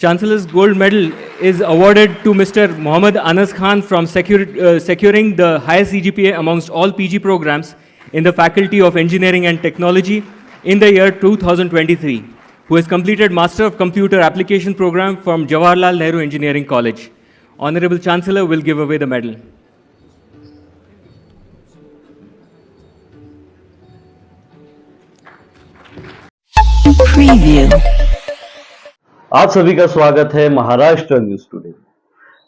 Chancellor's Gold Medal is awarded to Mr. Mohammad Anas Khan from securing the highest CGPA amongst all PG programs in the Faculty of Engineering and Technology in the year 2023, who has completed Master of Computer Application program from Jawaharlal Nehru Engineering College. Honorable Chancellor will give away the medal. Preview. आप सभी का स्वागत है Maharashtra news today.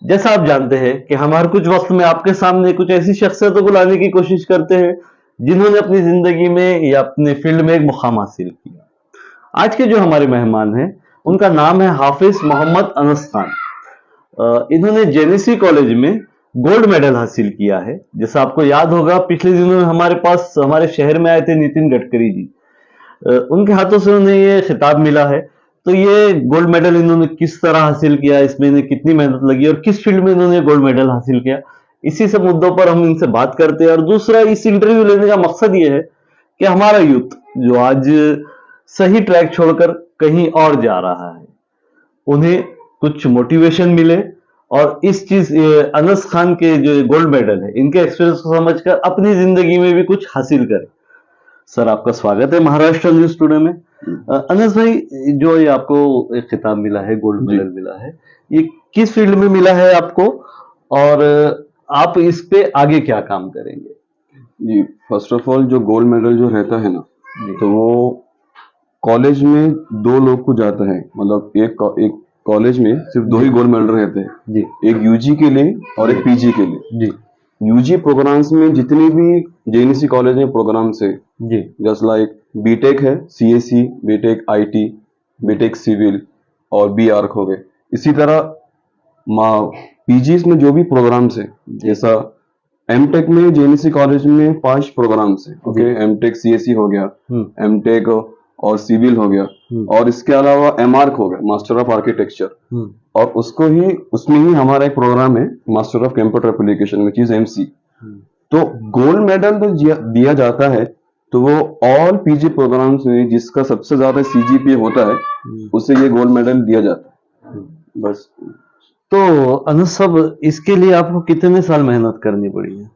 जैसा आप जानते हैं कि हम हर कुछ वक्त में आपके सामने कुछ ऐसी शख्सियतों को लाने की कोशिश करते हैं जिन्होंने अपनी जिंदगी में या अपने फील्ड में एक मुकाम हासिल किया। आज के जो हमारे मेहमान हैं उनका नाम है हाफिज मोहम्मद अनस खान। इन्होंने जेनेसी कॉलेज में गोल्ड मेडल हासिल किया है। जैसा आपको याद होगा, पिछले दिनों में हमारे पास हमारे शहर में आए थे नितिन गडकरी जी, उनके हाथों से उन्हें ये खिताब मिला है। तो ये गोल्ड मेडल इन्होंने किस तरह हासिल किया, इसमें इन्हें कितनी मेहनत लगी और किस फील्ड में इन्होंने गोल्ड मेडल हासिल किया, इसी सब मुद्दों पर हम इनसे बात करते हैं। और दूसरा, इस इंटरव्यू लेने का मकसद ये है कि हमारा यूथ जो आज सही ट्रैक छोड़कर कहीं और जा रहा है, उन्हें कुछ मोटिवेशन मिले और इस चीज अनस खान के जो गोल्ड मेडल है इनके एक्सपीरियंस को समझकर अपनी जिंदगी में भी कुछ हासिल करें। सर, आपका स्वागत है महाराष्ट्र न्यूज टुडे में। अनस भाई, जो ये आपको एक खिताब मिला है, गोल्ड मेडल मिला है, ये किस फील्ड में मिला है आपको और आप इस पे आगे क्या काम करेंगे? जी, फर्स्ट ऑफ ऑल जो गोल्ड मेडल जो रहता है ना, तो वो कॉलेज में दो लोग को जाता है। मतलब एक कॉलेज में सिर्फ दो ही गोल्ड मेडल रहते हैं जी, एक यूजी के लिए और एक पीजी के लिए जी। यूजी प्रोग्राम्स में जितनी भी जेएनसी कॉलेज में प्रोग्राम्स है जी, जस्ट लाइक बीटेक है, CSC, B Tech IT, B Tech civil और बी आर्क हो गए। इसी तरह पीजीज में जो भी प्रोग्राम्स है, जैसा एमटेक में जेएनसी कॉलेज में 5 प्रोग्राम्स है। ओके, एमटेक सीएससी हो गया, एमटेक और सिविल हो गया, और इसके अलावा एमआर्क हो गया, मास्टर ऑफ आर्किटेक्चर, और उसमें ही हमारा एक प्रोग्राम है master of computer application which is MC. तो गोल्ड मेडल तो दिया जाता है तो वो ऑल पीजी प्रोग्राम्स में जिसका सबसे ज्यादा सीजीपीए होता है उसे ये गोल्ड मेडल दिया जाता है, बस। तो अनस साहब, इसके लिए आपको कितने साल मेहनत करनी पड़ी है?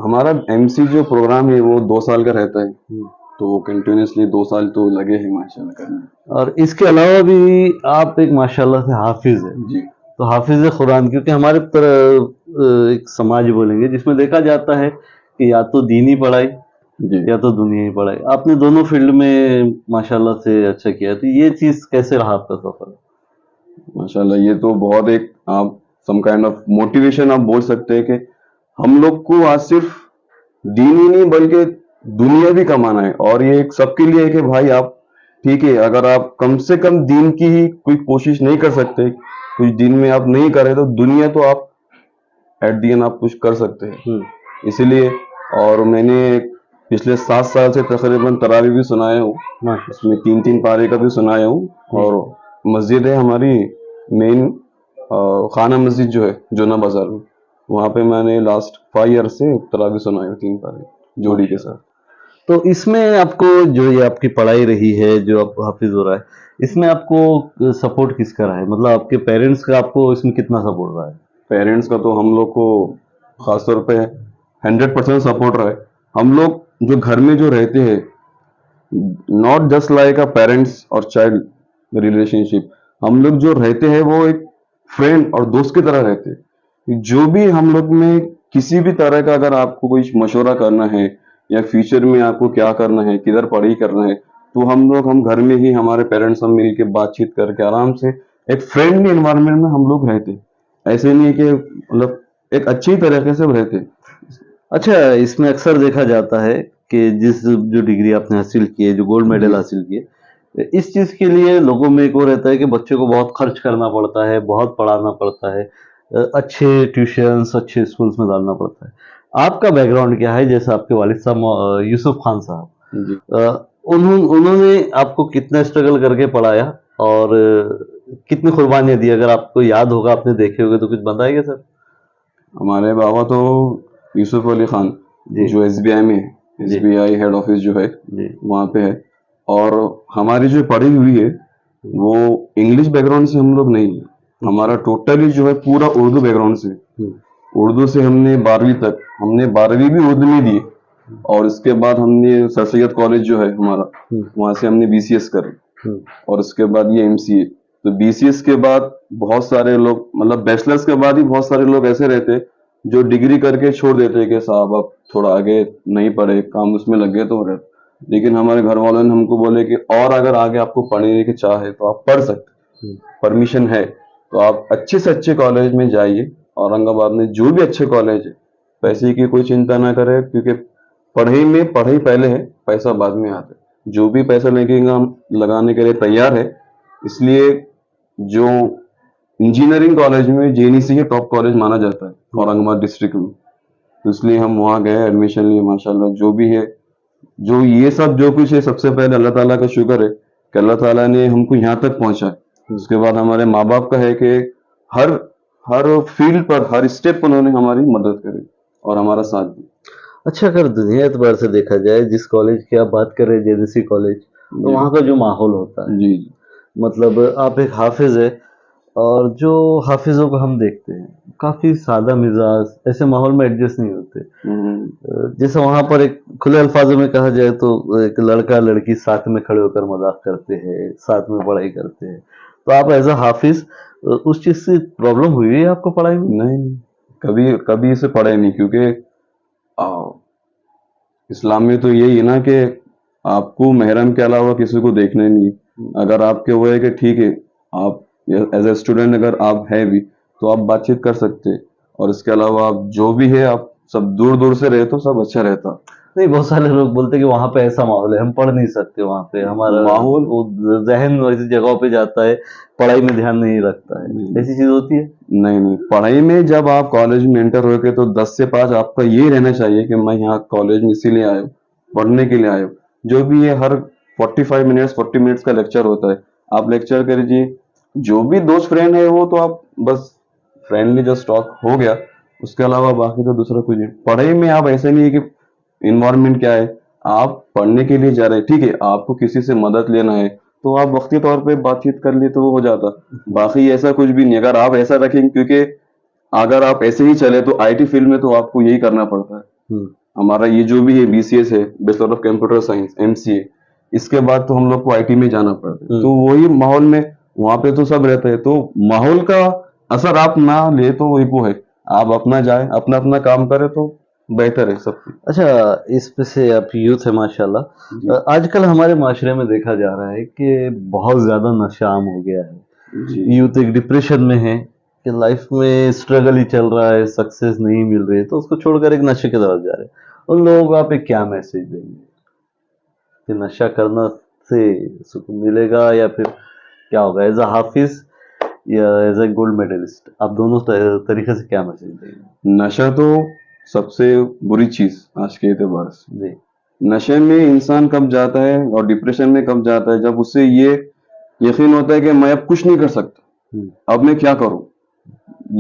हमारा एमसी जो प्रोग्राम है वो 2 साल का रहता है, तो कंटिन्यूसली 2 साल तो लगे हैं माशाल्लाह करने। और इसके अलावा भी आप एक माशाल्लाह से हाफिज है जी। तो हाफिज कुरान, क्योंकि हमारे तरह एक समाज बोलेंगे जिसमें देखा जाता है कि या तो दीनी पढ़ाई या तो दुनियावी पढ़ाई, आपने दोनों फील्ड में माशाल्लाह से अच्छा किया। तो ये चीज कैसे रहा आपका सफर? माशाल्लाह, ये तो बहुत एक आप सम काइंड ऑफ मोटिवेशन आप बोल सकते हैं कि हम लोग को आज सिर्फ दीन ही नहीं बल्कि दुनिया भी कमाना है। और ये एक सबके लिए है कि भाई आप ठीक है, अगर आप कम से कम दीन की ही कोई कोशिश नहीं कर सकते, कुछ दिन में आप नहीं करे, तो दुनिया तो आप एट दी एंड आप कुछ कर सकते हैं। इसीलिए, और मैंने पिछले 7 साल से तकरीबन तरावी भी सुनाया हूँ, उसमें 3-3 पारे का भी सुनाया हूँ। और मस्जिद है हमारी मेन खाना मस्जिद जो है जोना बाजार में, वहाँ पे मैंने लास्ट 5 ईयर से तरावी सुनाया हूँ 3 पारे जोड़ी के साथ। तो इसमें आपको जो ये आपकी पढ़ाई रही है, जो आप हाफिज हो रहा है, इसमें आपको सपोर्ट किसका रहा है? मतलब आपके पेरेंट्स का आपको इसमें कितना सपोर्ट रहा है? पेरेंट्स का तो हम लोग को खासतौर पे 100% सपोर्ट रहा है। हम लोग जो घर में जो रहते हैं, not just like a parents और चाइल्ड रिलेशनशिप, हम लोग जो रहते हैं वो एक फ्रेंड और दोस्त की तरह रहते हैं। जो भी हम लोग में किसी भी तरह का अगर आपको कोई मशवरा करना है या फ्यूचर में आपको क्या करना है, किधर पढ़ाई करना है, तो हम घर में ही हमारे पेरेंट्स हम मिल के बातचीत करके आराम से एक फ्रेंडली एनवायरनमेंट में हम लोग रहते। ऐसे नहीं कि मतलब एक अच्छी तरीके से रहते। अच्छा, इसमें अक्सर देखा जाता है कि जो डिग्री आपने हासिल की है, जो गोल्ड मेडल हासिल किए, इस चीज के लिए लोगों में एक वो रहता है कि बच्चे को बहुत खर्च करना पड़ता है, बहुत पढ़ाना पड़ता है, अच्छे ट्यूशंस, अच्छे स्कूल्स में डालना पड़ता है। आपका बैकग्राउंड क्या है? जैसे आपके वालिद साहब यूसुफ खान साहब, उन्होंने आपको कितना स्ट्रगल करके पढ़ाया और कितनी कुर्बानियां दी? अगर आपको याद होगा, आपने देखे होंगे, तो कुछ बताएंगे सर? हमारे बाबा तो यूसुफ अली खान जो एसबीआई में है, एसबीआई हेड ऑफिस जो है वहाँ पे है, और हमारी जो पढ़ी हुई है वो इंग्लिश बैकग्राउंड से हम लोग नहीं है, हमारा टोटली जो है पूरा उर्दू बैकग्राउंड से। उर्दू से हमने 12वीं तक, हमने 12वीं भी उर्दू में दी, और इसके बाद हमने सर सैयद कॉलेज जो है हमारा, वहां से हमने बीसीएस करी, और उसके बाद ये एमसीए। तो बीसीएस के बाद बहुत सारे लोग, मतलब बैचलर्स के बाद ही बहुत सारे लोग ऐसे रहते जो डिग्री करके छोड़ देते कि साहब अब थोड़ा आगे नहीं पढ़े, काम उसमें लग गए तो रहते। लेकिन हमारे घर वालों ने हमको बोले कि और अगर आगे आपको पढ़ने की चाह है तो आप पढ़ सकते, परमिशन है, तो आप अच्छे से अच्छे कॉलेज में जाइए। औरंगाबाद में जो भी अच्छे कॉलेज है, पैसे की कोई चिंता ना करे, क्योंकि पढ़ाई पहले है, पैसा बाद में आता है। जो भी पैसा लगेगा हम लगाने के लिए तैयार है। इसलिए जो इंजीनियरिंग कॉलेज में जेएनईसी के टॉप कॉलेज माना जाता है औरंगाबाद डिस्ट्रिक्ट में, तो इसलिए हम वहाँ गए, एडमिशन लिए। माशाल्लाह जो भी है, जो ये सब जो कुछ है, सबसे पहले अल्लाह ताला का शुक्र है कि अल्लाह ताला ने हमको यहाँ तक पहुंचाया। उसके बाद हमारे माँ बाप का है कि हर हर फील्ड पर, हर स्टेप पर उन्होंने हमारी मदद करी और हमारा साथ दिया। अच्छा, अगर दुनिया एतबार से देखा जाए, जिस कॉलेज की आप बात कर रहे हैं जेएनईसी कॉलेज, तो जी। वहाँ का जो माहौल होता है, जी मतलब आप एक हाफिज है, और जो हाफिजों को हम देखते हैं काफी सादा मिजाज, ऐसे माहौल में एडजस्ट नहीं होते। जैसे वहां पर एक खुले अल्फाजों में कहा जाए तो एक लड़का लड़की साथ में खड़े होकर मजाक करते हैं, साथ में पढ़ाई करते हैं। तो आप एज अ हाफिज उस चीज से प्रॉब्लम हुई है आपको पढ़ाई में? नहीं, कभी कभी इसे पढ़े नहीं, क्योंकि आ, इस्लाम में तो यही है ना कि आपको महरम के अलावा किसी को देखना ही नहीं है। अगर आपके वो है कि ठीक है, आप एज ए स्टूडेंट अगर आप है भी तो आप बातचीत कर सकते हैं, और इसके अलावा आप जो भी है, आप सब दूर दूर से रहे तो सब अच्छा रहता। नहीं, बहुत सारे लोग बोलते हैं कि वहां पे ऐसा माहौल है, हम पढ़ नहीं सकते, वहां पे हमारा माहौल वो जहन ऐसी जगहों पे जाता है, पढ़ाई में ध्यान नहीं रखता है, ऐसी चीज होती है? नहीं, पढ़ाई में जब आप कॉलेज में एंटर होके तो 10 से 5 आपका ये रहना चाहिए कि मैं यहाँ कॉलेज में इसीलिए आया हूँ, पढ़ने के लिए आया हूँ। जो भी ये हर 45 मिनट्स 40 मिनट्स का लेक्चर होता है, आप लेक्चर करिए। जो भी दोस्त फ्रेंड है वो तो आप बस फ्रेंडली जस्ट टॉक हो गया, उसके अलावा बाकी तो दूसरा कुछ नहीं। पढ़ाई में आप ऐसे नहीं है कि इन्वायरमेंट क्या है, आप पढ़ने के लिए जा रहे हैं, ठीक है, आपको किसी से मदद लेना है तो आप वक्ती तौर पे बातचीत कर लिए तो वो हो जाता। बाकी ऐसा कुछ भी नहीं। अगर आप ऐसा रखेंगे, क्योंकि अगर आप ऐसे ही चले तो आईटी फील्ड में तो आपको यही करना पड़ता है। हमारा ये जो भी है बीसीएस है, bachelor of computer science, MCA, इसके बाद तो हम लोग को आईटी में जाना पड़ता है। तो वही माहौल में वहां पे तो सब रहते हैं, तो माहौल का असर आप ना ले तो वही वो है, आप अपना जाए, अपना अपना काम करे तो बेहतर है सब कुछ। अच्छा, इस पे से आप यूथ है माशाल्लाह, आजकल हमारे माशरे में देखा जा रहा है कि बहुत ज्यादा नशा आम हो गया है। जी। यूथ एक डिप्रेशन में है कि लाइफ में स्ट्रगल ही चल रहा है, सक्सेस नहीं मिल रही है, तो उसको छोड़कर एक नशे की तरफ जा रहे हैं। उन लोगों को आप एक क्या मैसेज देंगे कि नशा करना से सुकून मिलेगा, या फिर क्या होगा? एज अ हाफिज या एज अ गोल्ड मेडलिस्ट, आप दोनों तरीके से क्या मैसेज देंगे? नशा तो सबसे बुरी चीज आज के एतबार से। जी। नशे में इंसान कब जाता है और डिप्रेशन में कब जाता है, जब उसे ये यकीन होता है कि मैं अब कुछ नहीं कर सकता, अब मैं क्या करूं।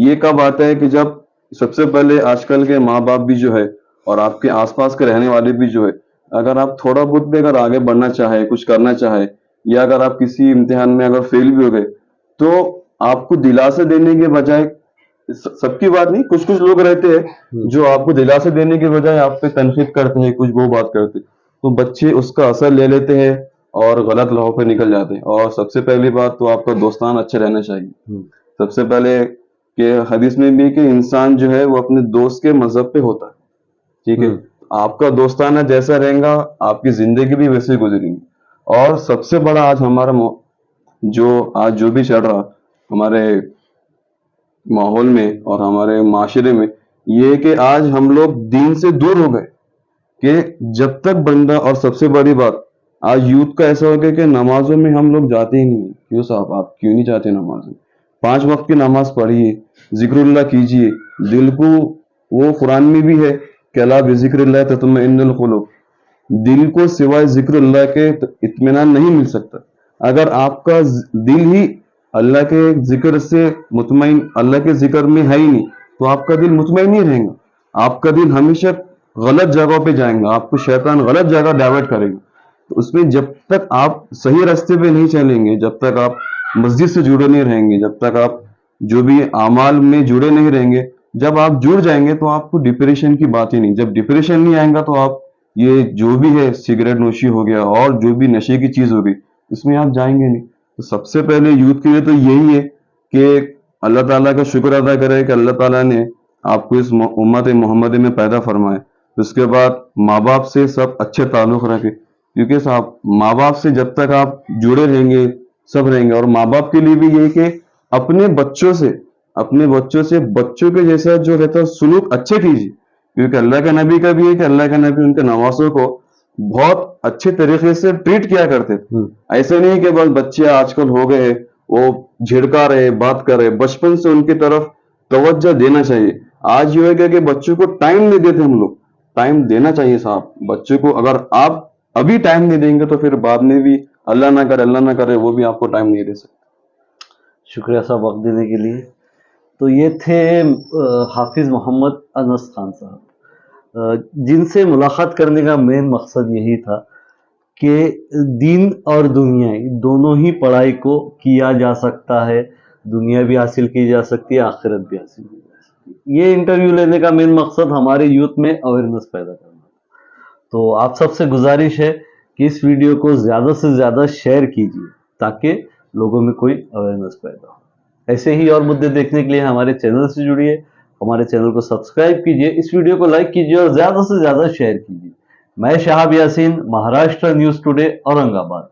ये कब आता है कि जब सबसे पहले आजकल के माँ बाप भी जो है और आपके आसपास के रहने वाले भी जो है, अगर आप थोड़ा बहुत भी अगर आगे बढ़ना चाहे, कुछ करना चाहे, या अगर आप किसी इम्तिहान में अगर फेल भी हो गए, तो आपको दिलासा देने के बजाय, सबकी बात नहीं, कुछ कुछ लोग रहते हैं जो आपको दिलासा देने के बजाय आप पे तनकीद करते हैं, कुछ वो बात करते हैं, तो बच्चे उसका असर ले लेते हैं और गलत राह पे निकल जाते हैं। और सबसे पहली बात तो आपका दोस्तान अच्छा रहना चाहिए। सबसे पहले कि हदीस में भी कि इंसान जो है वो अपने दोस्त के मजहब पे होता है, ठीक है। आपका दोस्ताना जैसा रहेगा, आपकी जिंदगी भी वैसे गुजरेगी। और सबसे बड़ा आज हमारा आज जो भी चल रहा हमारे माहौल में और हमारे माशरे में, ये है कि आज हम लोग दीन से दूर हो गए। कि जब तक बंदा, और सबसे बड़ी बात आज यूथ का ऐसा हो गया कि नमाजों में हम लोग जाते ही नहीं। क्यों साहब, आप क्यों नहीं जाते नमाज में? 5 वक्त की नमाज पढ़िए, जिक्रुल्लाह कीजिए, दिल को, वो कुरान में भी है कि अला बिज़िक्रिल्लाह तत्मइन्नुल कुलूब, दिल को सिवाय जिक्रुल्लाह के इत्मीनान नहीं मिल सकता। अगर आपका दिल ही अल्लाह के जिक्र से मुतमईन, अल्लाह के जिक्र में है ही नहीं, तो आपका दिल मुतमईन नहीं रहेगा। आपका दिल हमेशा गलत जगह पे जाएगा, आपको शैतान गलत जगह डाइवर्ट करेगा। तो उसमें जब तक आप सही रास्ते पे नहीं चलेंगे, जब तक आप मस्जिद से जुड़े नहीं रहेंगे, जब तक आप जो भी अमाल में जुड़े नहीं रहेंगे, जब आप जुड़ जाएंगे तो आपको डिप्रेशन की बात ही नहीं। जब डिप्रेशन नहीं आएगा तो आप ये जो भी है सिगरेट नोशी हो गया और जो भी नशे की चीज होगी इसमें आप जाएंगे नहीं। तो सबसे पहले यूथ के लिए तो यही है कि अल्लाह ताला का शुक्र अदा करें कि अल्लाह ताला ने आपको इस उम्मत मोहम्मदी में पैदा फरमाए। उसके बाद माँ बाप से सब अच्छे ताल्लुक रखें, क्योंकि साहब माँ बाप से जब तक आप जुड़े रहेंगे सब रहेंगे। और माँ बाप के लिए भी ये कि अपने बच्चों से बच्चों के जैसा जो रहता है सुलूक अच्छे कीजिए, क्योंकि अल्लाह का नबी का भी है कि अल्लाह का नबी उनके नवासों को बहुत अच्छे तरीके से ट्रीट किया करते थे। ऐसे नहीं कि बस बच्चे आजकल हो गए वो झिड़का रहे बात कर रहे, बचपन से उनकी तरफ तवज्जो देना चाहिए। आज ये है कि बच्चों को टाइम नहीं देते हम लोग, टाइम देना चाहिए साहब बच्चों को। अगर आप अभी टाइम नहीं देंगे तो फिर बाद में भी अल्लाह ना करे वो भी आपको टाइम नहीं दे सकते। शुक्रिया साहब वक्त देने के लिए। तो ये थे हाफिज मोहम्मद अनस खान साहब, जिनसे मुलाकात करने का मेन मकसद यही था कि दीन और दुनिया दोनों ही पढ़ाई को किया जा सकता है, दुनिया भी हासिल की जा सकती है, आखिरत भी हासिल की जा सकती है। ये इंटरव्यू लेने का मेन मकसद हमारे यूथ में अवेयरनेस पैदा करना। तो आप सबसे गुजारिश है कि इस वीडियो को ज़्यादा से ज़्यादा शेयर कीजिए ताकि लोगों में कोई अवेयरनेस पैदा हो। ऐसे ही और मुद्दे देखने के लिए हमारे चैनल से जुड़िए, हमारे चैनल को सब्सक्राइब कीजिए, इस वीडियो को लाइक कीजिए और ज़्यादा से ज़्यादा शेयर कीजिए। मैं शहाब यासीन, महाराष्ट्र न्यूज़ टुडे, औरंगाबाद।